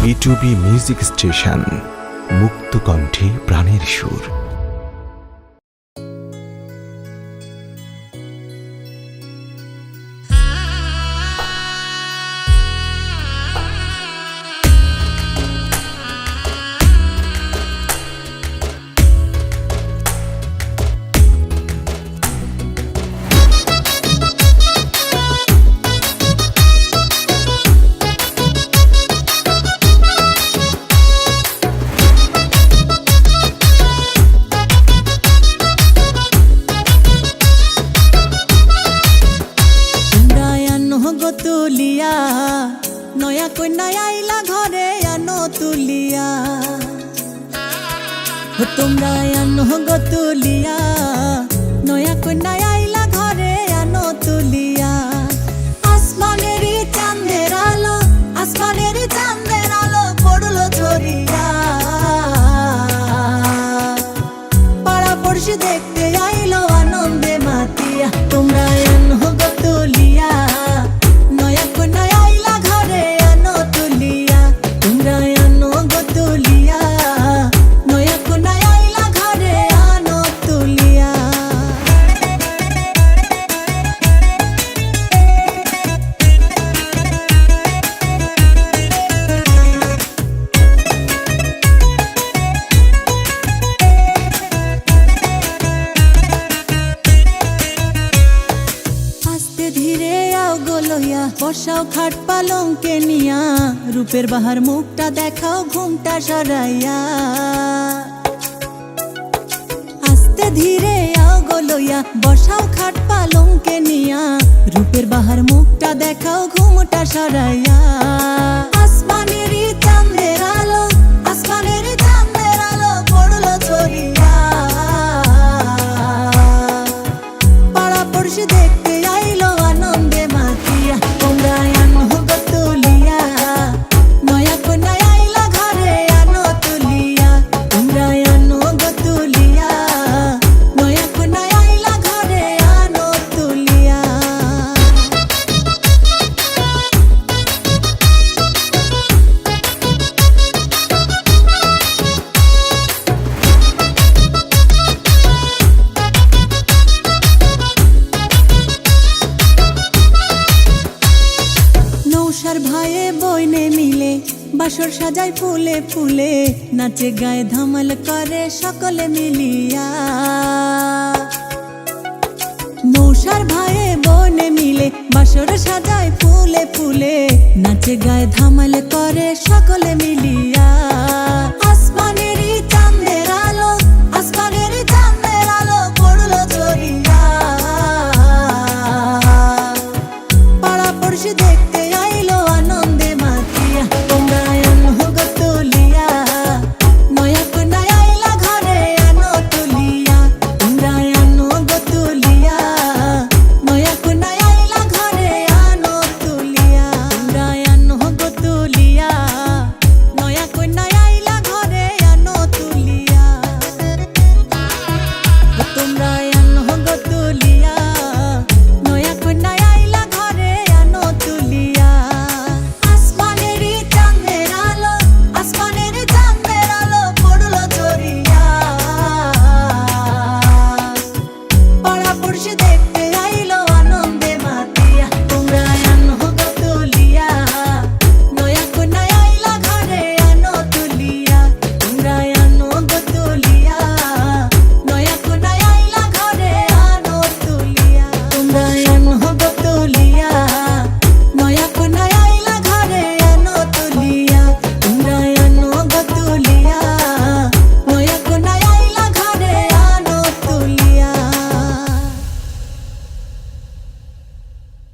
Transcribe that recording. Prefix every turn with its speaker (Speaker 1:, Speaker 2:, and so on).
Speaker 1: B2B music station, মুক্ত কণ্ঠে প্রাণের সুর।
Speaker 2: তুলিয়া নয়া কন্যা আইলা ঘরে আনো তুলিয়া, তোমরা আনো গো তুলিয়া, নয়া কন্যা আইলা ঘরে আনো তুলিয়া। আসমানের চাঁদের আলো, আসমানের চাঁদের আলো পড়লো ঝরিয়া, পাড়া পড়শি দেখতে আইলো আনন্দে মাতিয়া। তোমরা আনো গো তুলিয়া, বসাও খাট পালঙ্কে নিয়া, রূপের বাহার মুখটা দেখাও ঘুমটা সরাইয়া। আস্তে ধীরে আও গো লইয়া, বসাও খাট পালঙ্কে নিয়া, রূপের বাহার মুখটা দেখাও ঘুমটা সরাইয়া। আসমানের চাঁদের আলো, আসমানের চাঁদের আলো পড়লো ঝরিয়া, পাড়া পড়শি দেখতে আইলো আনন্দে মাতিয়া। তোমরা আনো গো তুলিয়া, নয়া কন্যা আইলা ঘরে আনো তুলিয়া। তোমরা আনো গো তুলিয়া, নয়া কন্যা আইলা ঘরে আনো তুলিয়া। নৌসার ভাইয়ে বইনে মিলে বাসর সাজায় ফুলে ফুলে, নাচে গায়ে ধামাল করে সকলে মিলিয়া। নৌসার ভাইয়ে বইনে মিলে বাসর সাজায় ফুলে ফুলে, নাচে গায়ে ধামাল করে সকলে মিলিয়া।